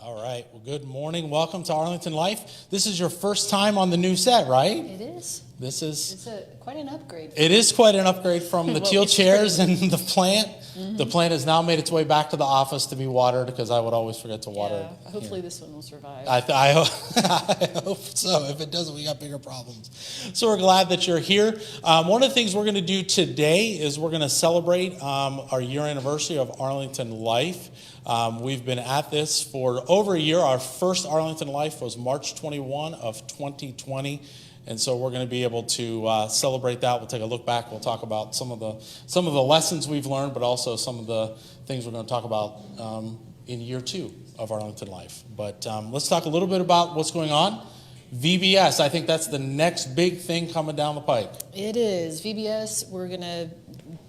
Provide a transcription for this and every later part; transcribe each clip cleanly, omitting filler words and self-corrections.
All right. Well, good morning. Welcome to Arlington Life. This is your first time on the new set, right? It is. It's quite an upgrade. It is quite an upgrade from the teal chairs and the plant. Mm-hmm. The plant has now made its way back to the office to be watered because I would always forget to water it. Yeah, hopefully this one will survive. I hope so. If it doesn't, we got bigger problems. So we're glad that you're here. One of the things we're going to do today is we're going to celebrate our year anniversary of Arlington Life. We've been at this for over a year. Our first Arlington Life was March 21 of 2020. And so we're going to be able to celebrate that. We'll take a look back. We'll talk about some of the lessons we've learned, but also some of the things we're going to talk about in year two of Arlington Life. But let's talk a little bit about what's going on. VBS, I think that's the next big thing coming down the pike. It is. VBS, we're going to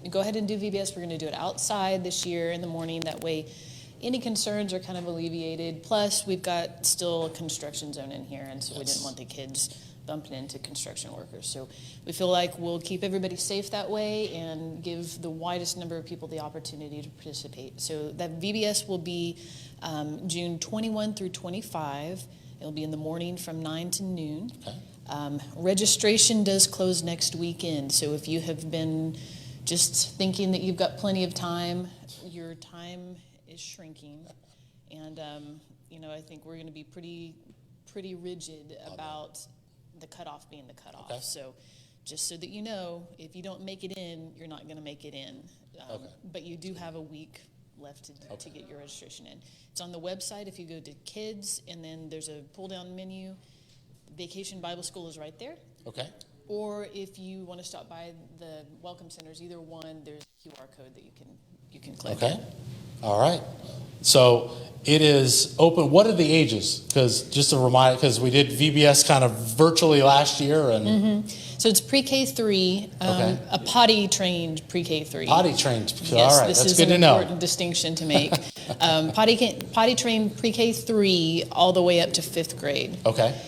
go ahead and do VBS. We're going to do it outside this year in the morning. That way any concerns are kind of alleviated. Plus, we've got still a construction zone in here, and so we didn't want the kids bumping into construction workers. So we feel like we'll keep everybody safe that way and give the widest number of people the opportunity to participate. So that VBS will be June 21 through 25. It'll be in the morning from 9 to noon. Okay. Registration does close next weekend. So if you have been just thinking that you've got plenty of time, your time is shrinking. And, I think we're going to be pretty rigid about the cutoff being the cutoff. Okay. So just so that you know, if you don't make it in, you're not going to make it in. Okay. But you do have a week left to get your registration in. It's on the website if you go to kids, and then there's a pull-down menu. Vacation Bible School is right there. Okay. Or if you want to stop by the Welcome Centers, either one, there's a QR code that you can click. Okay. All right. So it is open. What are the ages? Because just a reminder, because we did VBS kind of virtually last year, and So it's pre-K 3, a potty trained pre-K 3. Potty trained. Yes, all right, this that's is good an to know. Important distinction to make. Potty trained pre-K 3 all the way up to 5th grade. Okay.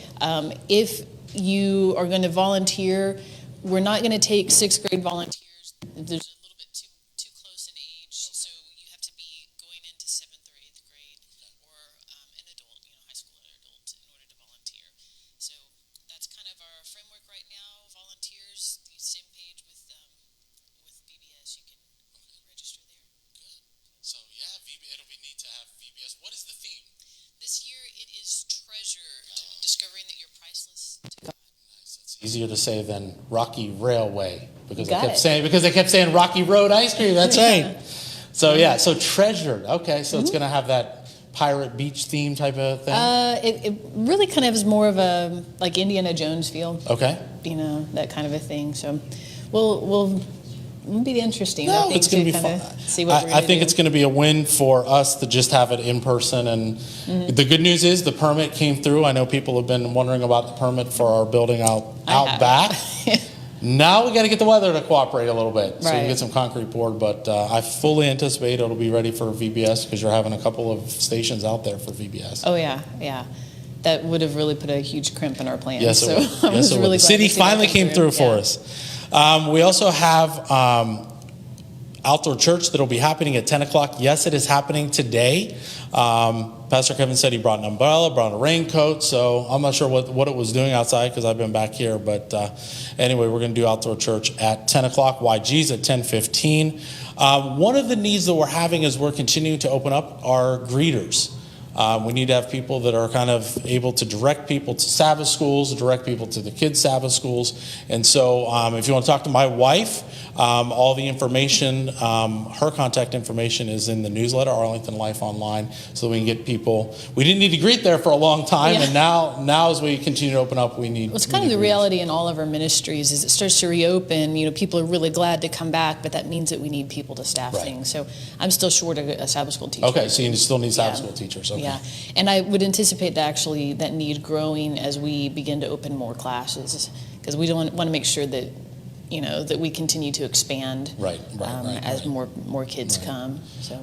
If you are going to volunteer, we're not going to take 6th grade volunteers. There's a little bit too close in age, so you have to be going into 7th or 8th grade, or an adult, high school or adult, in order to volunteer. So that's kind of our framework right now. Volunteers, the same page with VBS. You can register there. Good. So yeah, it'll be neat to have VBS. What is the theme? This year it is treasure, discovering that you're priceless to God. Easier to say than Rocky Railway because Got they kept saying Rocky Road ice cream. That's right. So treasured. Okay, so it's going to have that pirate beach theme type of thing. It really kind of is more of a like Indiana Jones feel. Okay. That kind of a thing. So we'll be interesting. No, I think it's going to be fun. See what I think it's going to be a win for us to just have it in person. And the good news is the permit came through. I know people have been wondering about the permit for our building out back. Now we got to get the weather to cooperate a little bit so we can get some concrete poured. But I fully anticipate it'll be ready for VBS because you're having a couple of stations out there for VBS. Oh, yeah. That would have really put a huge crimp in our plans. Yes, it would. I was really the city finally came through for us. We also have outdoor church that will be happening at 10 o'clock. Yes, it is happening today. Pastor Kevin said he brought an umbrella, brought a raincoat, so I'm not sure what it was doing outside because I've been back here. But anyway, we're going to do outdoor church at 10 o'clock. YG's at 10:15. One of the needs that we're having is we're continuing to open up our greeters. We need to have people that are kind of able to direct people to Sabbath schools, direct people to the kids' Sabbath schools. And so if you want to talk to my wife, all the information, her contact information is in the newsletter, Arlington Life Online, so we can get people. We didn't need to greet there for a long time, and now as we continue to open up, we need. Well, it's kind of the reality in all of our ministries as it starts to reopen. People are really glad to come back, but that means that we need people to staff things. So I'm still short of a Sabbath school teacher. Okay, so you still need Sabbath school teachers. Okay. Yeah, and I would anticipate that need growing as we begin to open more classes because we don't want to make sure that that we continue to expand as more kids come. So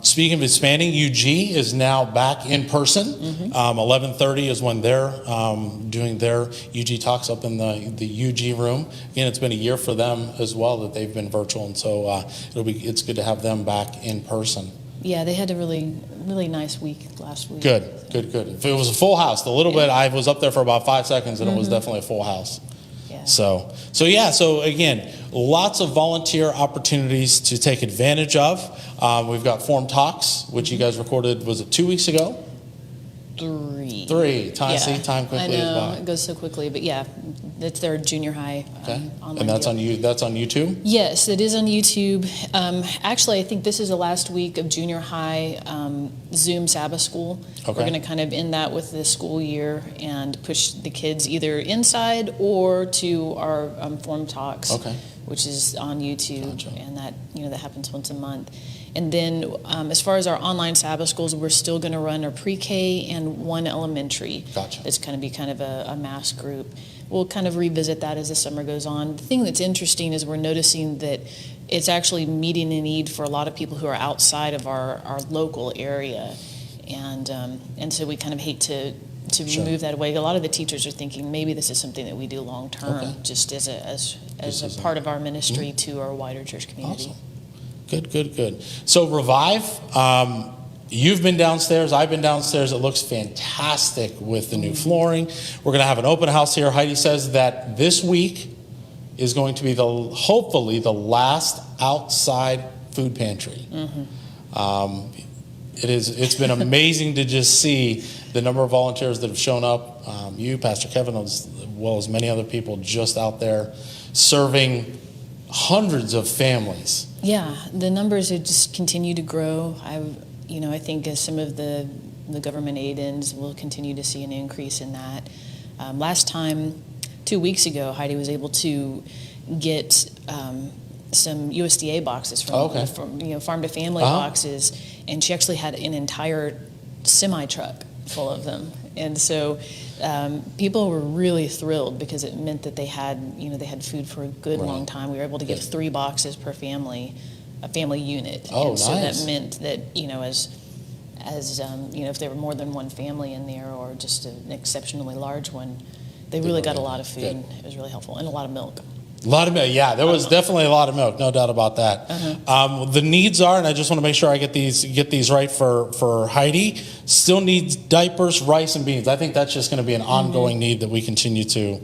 speaking of expanding, UG is now back in person. 11:30 is when they're doing their UG talks up in the UG room. Again, it's been a year for them as well that they've been virtual, and so it's good to have them back in person. Yeah, they had to really really nice week last week. Good. If it was a full house, the little bit, I was up there for about 5 seconds, and it was definitely a full house. Yeah. So again, lots of volunteer opportunities to take advantage of. We've got Form Talks, which you guys recorded, was it 2 weeks ago? 3. Time, see, time quickly I is know, by. it goes so quickly, but yeah, it's their junior high online And that's deal. on you. That's on YouTube. Yes, it is on YouTube. Actually, I think this is the last week of junior high Zoom Sabbath school. Okay. We're going to kind of end that with the school year and push the kids either inside or to our Form Talks, which is on YouTube, Gotcha. and that happens once a month. And then as far as our online Sabbath schools, we're still going to run our pre-K and one elementary. Gotcha. It's going to be kind of a mass group. We'll kind of revisit that as the summer goes on. The thing that's interesting is we're noticing that it's actually meeting a need for a lot of people who are outside of our local area. And so we kind of hate to move that away. A lot of the teachers are thinking maybe this is something that we do long term, just as a part of our ministry to our wider church community. Awesome. Good. So Revive, you've been downstairs. I've been downstairs. It looks fantastic with the new flooring. We're going to have an open house here. Heidi says that this week is going to be hopefully the last outside food pantry. It's been amazing to just see the number of volunteers that have shown up. You, Pastor Kevin, as well as many other people just out there serving hundreds of families. Yeah, the numbers have just continued to grow. I think as some of the government aid ends, we'll continue to see an increase in that. Last time, 2 weeks ago, Heidi was able to get some USDA boxes from farm to family boxes, and she actually had an entire semi truck full of them. And so people were really thrilled because it meant that they had food for a good long time. We were able to give 3 boxes per family, a family unit. Oh, and so nice. that meant that as if there were more than one family in there or just an exceptionally large one, they really got a lot of food. And it was really helpful, and a lot of milk. A lot of milk, yeah. There was definitely a lot of milk, no doubt about that. The needs are, and I just want to make sure I get these right for Heidi. Still needs diapers, rice, and beans. I think that's just going to be an ongoing need that we continue to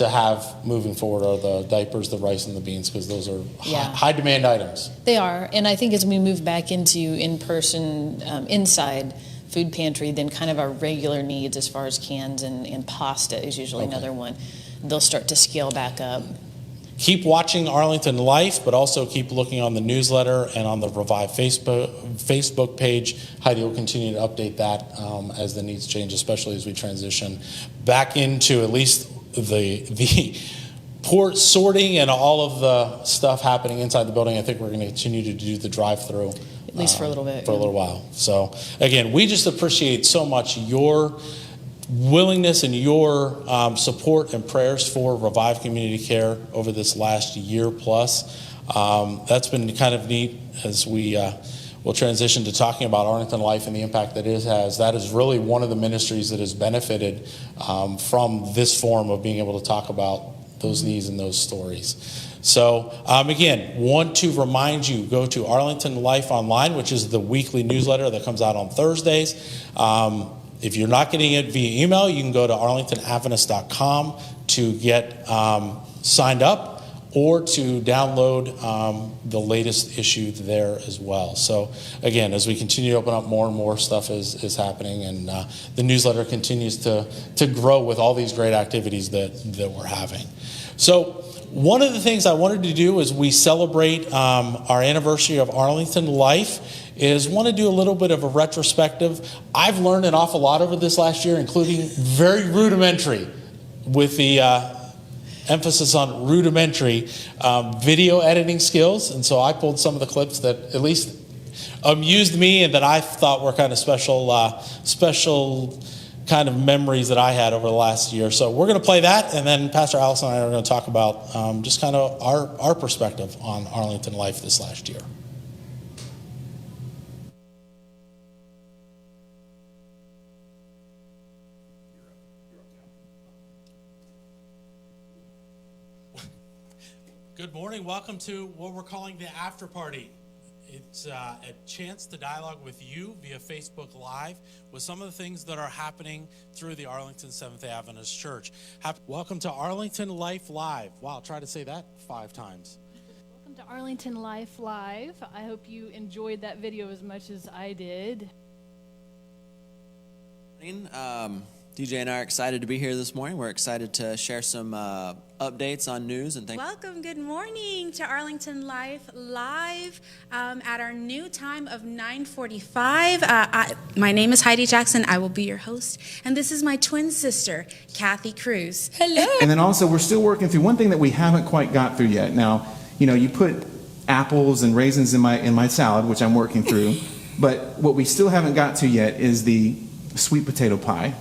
have moving forward. Are the diapers, the rice, and the beans, because those are high demand items. They are, and I think as we move back into in-person, inside food pantry, then kind of our regular needs as far as cans and pasta is usually another one. They'll start to scale back up. Keep watching Arlington Life, but also keep looking on the newsletter and on the Revive Facebook page. Heidi will continue to update that as the needs change, especially as we transition back into at least the port sorting and all of the stuff happening inside the building. I think we're going to continue to do the drive-through. At least for a little bit. For a little while. So, again, we just appreciate so much your willingness and your support and prayers for Revive Community Care over this last year plus. That's been kind of neat as we will transition to talking about Arlington Life and the impact that it has. That is really one of the ministries that has benefited from this form of being able to talk about those needs and those stories. So, again, want to remind you, go to Arlington Life Online, which is the weekly newsletter that comes out on Thursdays. If you're not getting it via email, you can go to arlingtonadventist.com to get signed up or to download the latest issue there as well. So again, as we continue to open up, more and more stuff is happening, and the newsletter continues to grow with all these great activities that we're having. So one of the things I wanted to do as we celebrate our anniversary of Arlington Life is want to do a little bit of a retrospective. I've learned an awful lot over this last year, including very rudimentary, with the emphasis on rudimentary video editing skills. And so I pulled some of the clips that at least amused me and that I thought were kind of special kind of memories that I had over the last year. So we're going to play that, and then Pastor Allison and I are going to talk about just kind of our perspective on Arlington Life this last year. Good morning. Welcome to what we're calling the after party. It's a chance to dialogue with you via Facebook Live with some of the things that are happening through the Arlington Seventh-day Adventist Church. Welcome to Arlington Life Live. Wow, try to say that 5 times. Welcome to Arlington Life Live. I hope you enjoyed that video as much as I did. DJ and I are excited to be here this morning. We're excited to share some updates on news and things. Welcome, good morning to Arlington Life Live at our new time of 9:45. My name is Heidi Jackson. I will be your host. And this is my twin sister, Kathy Cruz. Hello. And then also, we're still working through one thing that we haven't quite got through yet. Now, you put apples and raisins in my salad, which I'm working through. But what we still haven't got to yet is the sweet potato pie.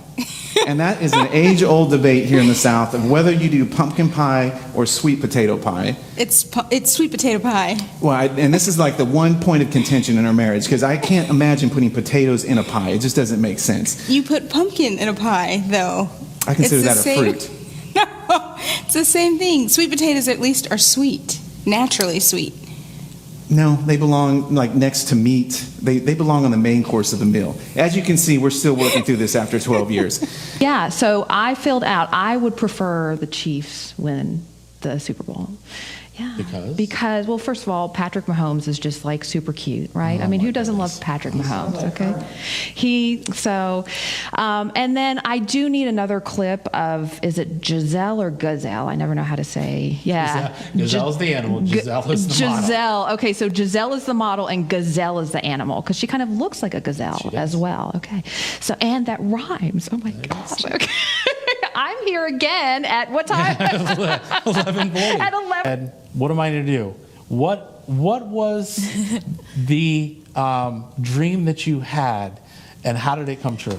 And that is an age-old debate here in the South of whether you do pumpkin pie or sweet potato pie. It's sweet potato pie. Well, and this is like the one point of contention in our marriage, because I can't imagine putting potatoes in a pie. It just doesn't make sense. You put pumpkin in a pie, though. I consider that a fruit. No, it's the same thing. Sweet potatoes, at least, are sweet, naturally sweet. No, they belong like next to meat. They belong on the main course of the meal. As you can see, we're still working through this after 12 years. Yeah, so I filled out, I would prefer the Chiefs win the Super Bowl. Yeah. Because, well, first of all, Patrick Mahomes is just like super cute, right? I mean, who doesn't love Patrick Mahomes, okay? And then I do need another clip of, is it Giselle or Gazelle? I never know how to say. Yeah. Gazelle's the animal, Giselle is the model. Giselle, okay, so Giselle is the model and Gazelle is the animal, because she kind of looks like a gazelle as well, okay? So, and that rhymes, oh my gosh, okay. I'm here again at what time? 11:40. At 11. What am I to do? What was the dream that you had, and how did it come true?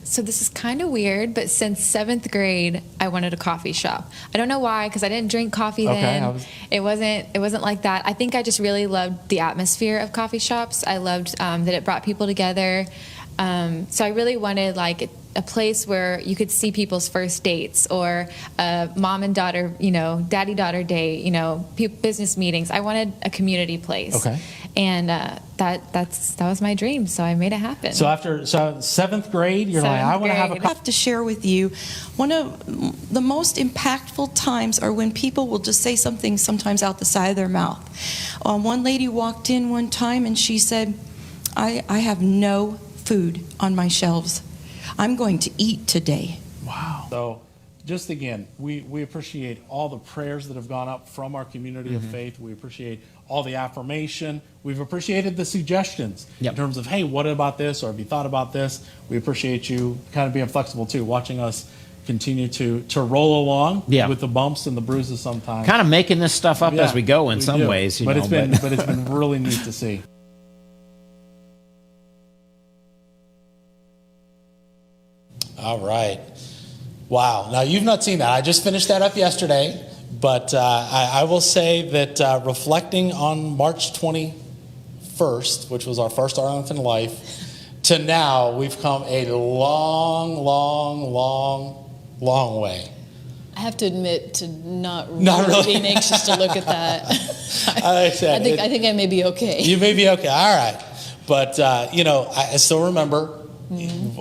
So this is kind of weird, but since 7th grade, I wanted a coffee shop. I don't know why, because I didn't drink coffee then. It wasn't like that. I think I just really loved the atmosphere of coffee shops. I loved that it brought people together. So I really wanted like a place where you could see people's first dates, or mom and daughter, daddy-daughter date, business meetings. I wanted a community place. Okay. And that was my dream, so I made it happen. So after 7th grade, you're like, I want to have a I have to share with you, one of the most impactful times are when people will just say something sometimes out the side of their mouth. One lady walked in one time and she said, I have no food on my shelves. I'm going to eat today. Wow. So just again, we appreciate all the prayers that have gone up from our community of faith. We appreciate all the affirmation. We've appreciated the suggestions in terms of, hey, what about this? Or have you thought about this? We appreciate you kind of being flexible too, watching us continue to roll along with the bumps and the bruises sometimes. Kind of making this stuff up as we go in some ways. But it's been really neat to see. All right. Wow. Now, you've not seen that. I just finished that up yesterday. But I will say that reflecting on March 21st, which was our first Arlington Life, to now, we've come a long, long, long, long way. I have to admit to not really being anxious to look at that. I think I may be okay. You may be okay. All right. But, I still remember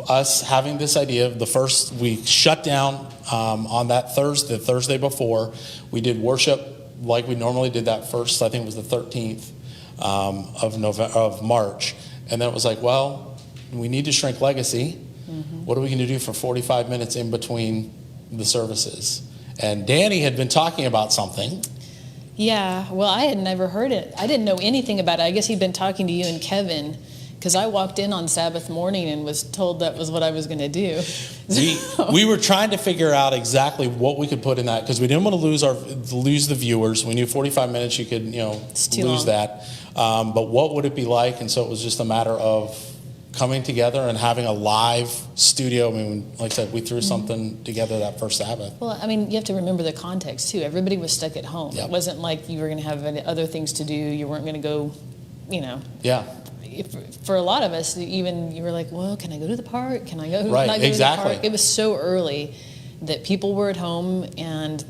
us having this idea of the first week shut down on that Thursday before. We did worship like we normally did that first, I think it was the 13th of March. And then it was like, well, we need to shrink legacy. What are we going to do for 45 minutes in between the services? And Danny had been talking about something. Yeah, well, I had never heard it. I didn't know anything about it. I guess he'd been talking to you and Kevin, because I walked in on Sabbath morning and was told that was what I was going to do. We were trying to figure out exactly what we could put in that, because we didn't want to lose the viewers. We knew 45 minutes you could lose that. But what would it be like? And so it was just a matter of coming together and having a live studio. I mean, like I said, we threw something together that first Sabbath. Well, I mean, you have to remember the context too. Everybody was stuck at home. It wasn't like you were going to have other things to do. You weren't going to go, Yeah. For a lot of us, even you were like, well, can I go to the park? Can I go? Right, not go exactly. to the park? It was so early that people were at home, and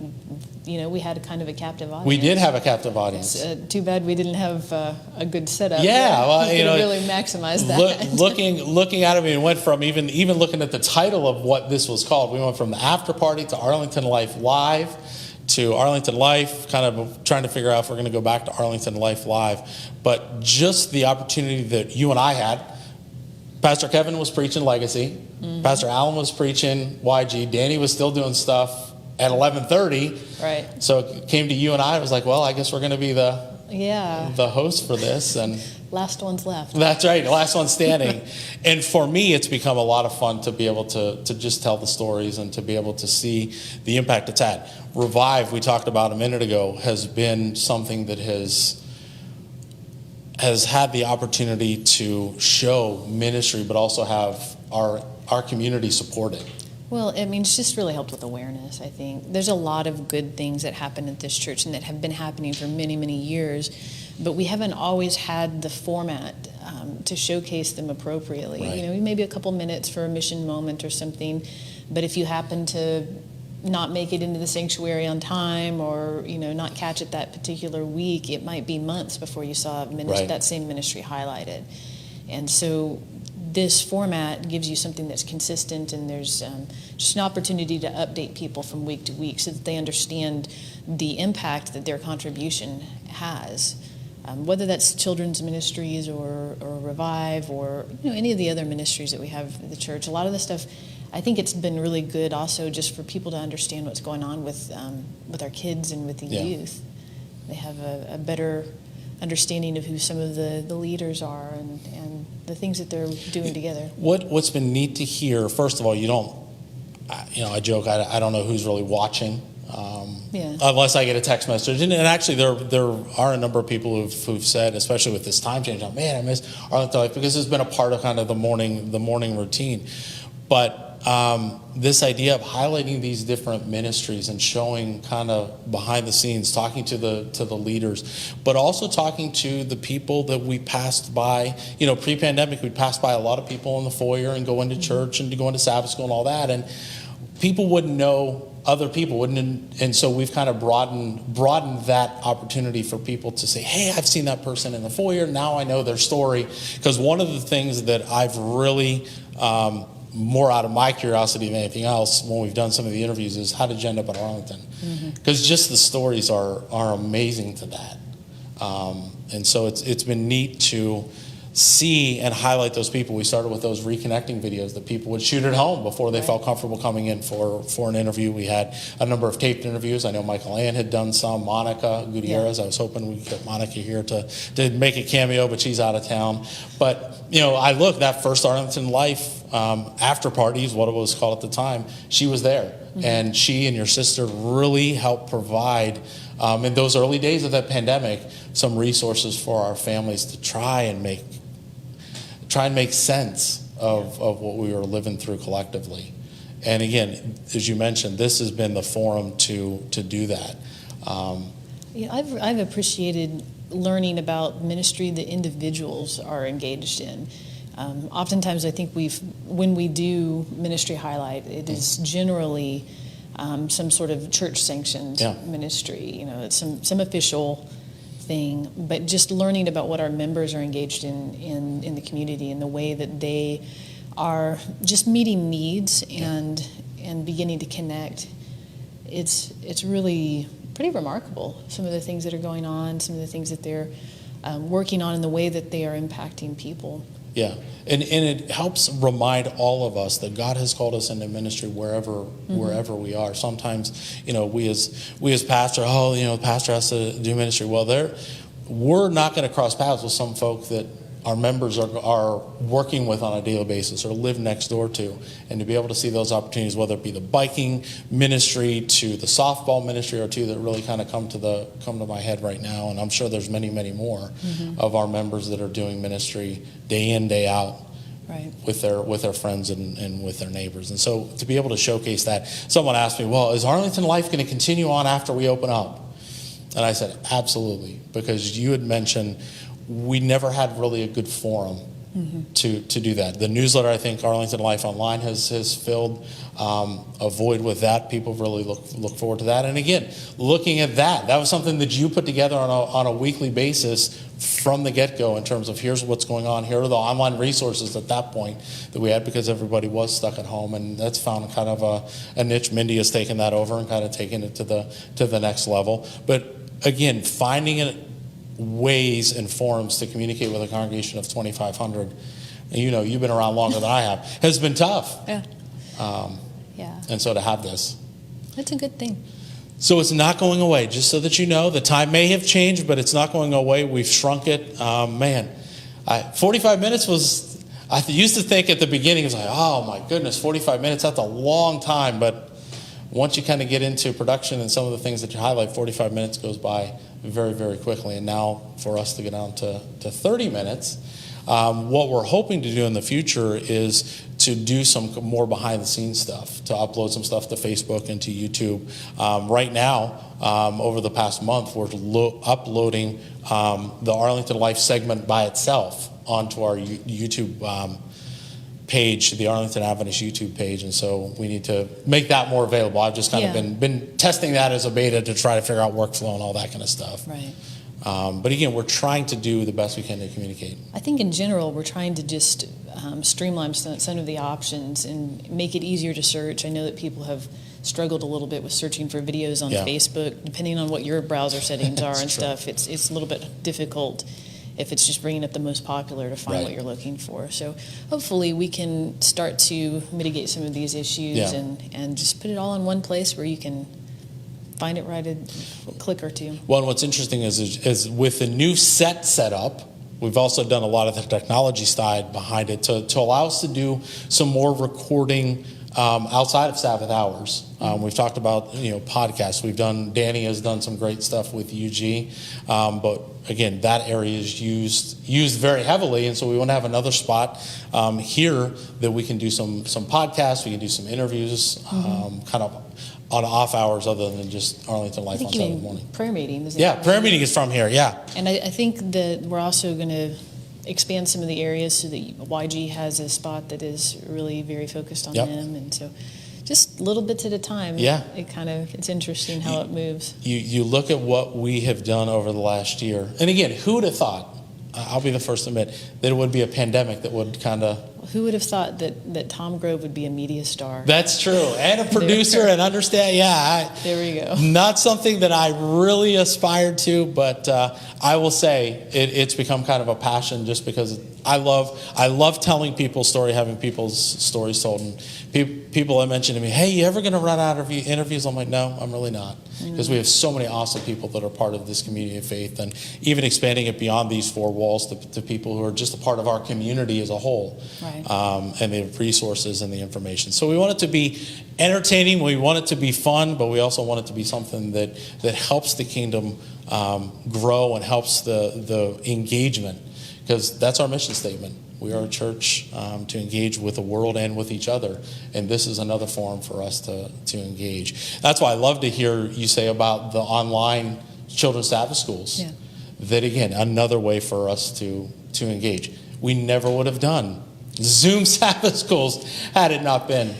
we had a kind of a captive audience. We did have a captive audience. It's, too bad we didn't have a good setup. Yeah, well, we could really maximize that. Looking at it, we went from even looking at the title of what this was called. We went from the after party to Arlington Life Live to Arlington Life, kind of trying to figure out if we're going to go back to Arlington Life Live. But just the opportunity that you and I had. Pastor Kevin was preaching Legacy. Mm-hmm. Pastor Allen was preaching YG. Danny was still doing stuff at 11:30. Right. So it came to you and I. It was like, well, I guess we're going to be the host for this. And last one's left. That's right. Last one standing. And for me, it's become a lot of fun to be able to just tell the stories and to be able to see the impact it's had. Revive, we talked about a minute ago, has been something that has had the opportunity to show ministry, but also have our community support it. Well, I mean, it's just really helped with awareness, I think. There's a lot of good things that happen at this church and that have been happening for many, many years, but we haven't always had the format to showcase them appropriately. Right. Maybe a couple minutes for a mission moment or something, but if you happen to not make it into the sanctuary on time or, not catch it that particular week, it might be months before you saw that same ministry highlighted. And so this format gives you something that's consistent, and there's just an opportunity to update people from week to week so that they understand the impact that their contribution has. Whether that's children's ministries or Revive or any of the other ministries that we have at the church, a lot of the stuff, I think it's been really good also just for people to understand what's going on with our kids and with the youth. They have a better understanding of who some of the leaders are and the things that they're doing together. What's been neat to hear, first of all, I joke, I don't know who's really watching. Unless I get a text message. And actually, there are a number of people who've said, especially with this time change, man, I miss Arlington Life, because it's been a part of kind of the morning routine. But this idea of highlighting these different ministries and showing kind of behind the scenes, talking to the leaders, but also talking to the people that we passed by. Pre-pandemic, we passed by a lot of people in the foyer and go into church and go into Sabbath school and all that, and people wouldn't know other people wouldn't, and so we've kind of broadened that opportunity for people to say, hey, I've seen that person in the foyer, now I know their story. Because one of the things that I've really more out of my curiosity than anything else when we've done some of the interviews is, how did you end up at Arlington? Because just the stories are amazing to that. And so it's been neat to see and highlight those people. We started with those reconnecting videos that people would shoot at home before they felt comfortable coming in for an interview. We had a number of taped interviews. I know Michael Ann had done some. Monica Gutierrez, I was hoping we could get Monica here to make a cameo, but she's out of town. But I look, that first Arlington Life after party is what it was called at the time. She was there, and she and your sister really helped provide in those early days of that pandemic some resources for our families to try and make sense of what we were living through collectively. And again, as you mentioned, this has been the forum to do that. I've appreciated learning about ministry that individuals are engaged in. Oftentimes, I think when we do ministry highlight, it is generally some sort of church-sanctioned ministry. It's some official thing, but just learning about what our members are engaged in the community and the way that they are just meeting needs and beginning to connect. It's really pretty remarkable, some of the things that are going on, some of the things that they're working on, and the way that they are impacting people. Yeah, and it helps remind all of us that God has called us into ministry wherever we are. Sometimes, we as pastor, the pastor has to do ministry. Well, we're not going to cross paths with some folk that our members are working with on a daily basis or live next door to, and to be able to see those opportunities, whether it be the biking ministry to the softball ministry or two that really kind of come to my head right now, and I'm sure there's many, many more of our members that are doing ministry day in, day out. Right. With their friends and with their neighbors. And so to be able to showcase that, someone asked me, well, is Arlington Life going to continue on after we open up? And I said, absolutely, because you had mentioned we never had really a good forum to do that. The newsletter, I think Arlington Life Online has filled a void with that. People really look forward to that. And again, looking at that was something that you put together on a weekly basis from the get-go in terms of here's what's going on, here are the online resources at that point that we had because everybody was stuck at home, and that's found kind of a niche. Mindy has taken that over and kind of taken it to the next level. But again, finding ways and forums to communicate with a congregation of 2,500, and you've been around longer than I have, has been tough. Yeah. Yeah. And so to have this. That's a good thing. So it's not going away, just so that you know. The time may have changed, but it's not going away. We've shrunk it. 45 minutes was, I used to think at the beginning, it was like, oh my goodness, 45 minutes, that's a long time. But once you kind of get into production and some of the things that you highlight, 45 minutes goes by very, very quickly. And now for us to get down to 30 minutes, what we're hoping to do in the future is to do some more behind-the-scenes stuff, to upload some stuff to Facebook and to YouTube. Right now, over the past month, we're uploading the Arlington Life segment by itself onto our YouTube page, the Arlington Adventist YouTube page, and so we need to make that more available. I've just kind of been testing that as a beta to try to figure out workflow and all that kind of stuff. Right. But again, we're trying to do the best we can to communicate. I think in general, we're trying to just streamline some of the options and make it easier to search. I know that people have struggled a little bit with searching for videos on Facebook, depending on what your browser settings are and stuff. It's a little bit difficult if it's just bringing up the most popular to find what you're looking for. So hopefully we can start to mitigate some of these issues and just put it all in one place where you can find it right in a click or two. Well, and what's interesting is with the new set up, we've also done a lot of the technology side behind it to allow us to do some more recording outside of Sabbath hours. We've talked about podcasts. Danny has done some great stuff with UG, but again, that area is used very heavily, and so we want to have another spot here that we can do some podcasts. We can do some interviews, kind of on off hours other than just Arlington Life on Saturday morning. Prayer meeting. Prayer meeting is from here, And I think that we're also going to expand some of the areas so that YG has a spot that is really very focused on them. And so just little bits at a time. It's interesting how it moves. You look at what we have done over the last year. And again, who would have thought, I'll be the first to admit, that it would be a pandemic that would kind of... Who would have thought that Tom Grove would be a media star? That's true. And a producer and understand. There we go. Not something that I really aspired to, but I will say it's become kind of a passion just because I love telling people's story, having people's stories told. And people have mentioned to me, hey, you ever going to run out of interviews? I'm like, no, I'm really not. Because we have so many awesome people that are part of this community of faith, and even expanding it beyond these four walls to people who are just a part of our community as a whole. Right. And the resources and the information. So we want it to be entertaining, we want it to be fun, but we also want it to be something that helps the kingdom grow and helps the engagement, because that's our mission statement. We are a church to engage with the world and with each other, and this is another forum for us to engage. That's why I love to hear you say about the online children's Sabbath schools. Yeah. That again, another way for us to engage. We never would have done Zoom Sabbath schools had it not been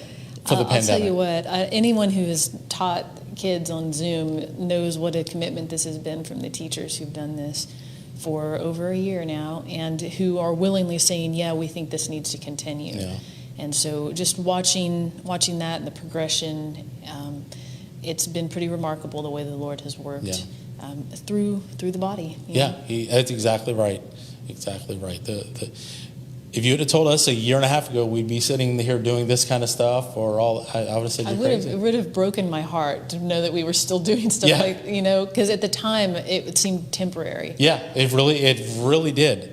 for the pandemic. I'll tell you what, anyone who has taught kids on Zoom knows what a commitment this has been from the teachers who've done this for over a year now, and who are willingly saying, yeah, we think this needs to continue. Yeah. And so just watching that and the progression, it's been pretty remarkable the way the Lord has worked through the body. That's exactly right. Exactly right. If you would have told us a year and a half ago we'd be sitting here doing this kind of stuff, or I would have said you're crazy. It would have broken my heart to know that we were still doing stuff because at the time it seemed temporary. Yeah, it really did.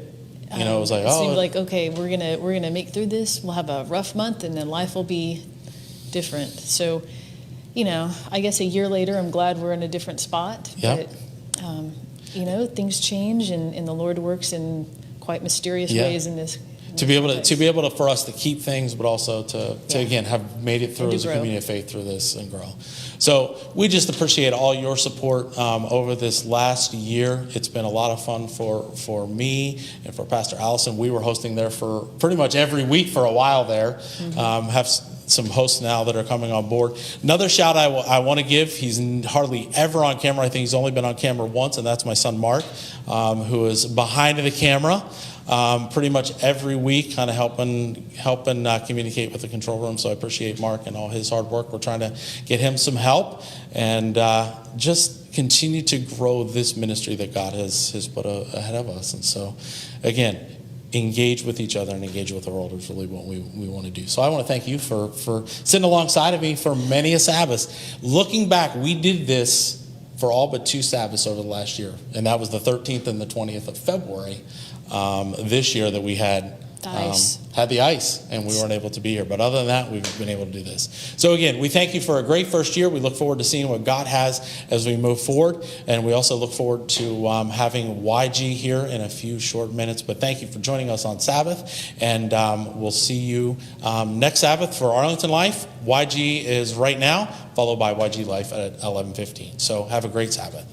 It was like, it seemed like, okay, we're gonna make through this. We'll have a rough month, and then life will be different. So, I guess a year later, I'm glad we're in a different spot. Yep. But things change, and the Lord works in quite mysterious ways in this to be able to for us to keep things, but also to again have made it through as a community of faith through this and grow. So we just appreciate all your support over this last year. It's been a lot of fun for me and for Pastor Allison. We were hosting there for pretty much every week for a while there. Have some hosts now that are coming on board. Another shout I want to give, he's hardly ever on camera. I think he's only been on camera once, and that's my son Mark, who is behind the camera pretty much every week, kind of helping communicate with the control room. So I appreciate Mark and all his hard work. We're trying to get him some help and just continue to grow this ministry that God has put ahead of us. And so, again, engage with each other and engage with the world is really what we want to do. So I want to thank you for sitting alongside of me for many a Sabbath. Looking back, we did this for all but 2 Sabbaths over the last year, and that was the 13th and the 20th of February this year that we had the ice, and we weren't able to be here. But other than that, we've been able to do this. So again, we thank you for a great first year. We look forward to seeing what God has as we move forward, and we also look forward to having YG here in a few short minutes. But thank you for joining us on Sabbath, and we'll see you next Sabbath for Arlington Life. YG is right now, followed by YG Life at 11:15. So have a great Sabbath.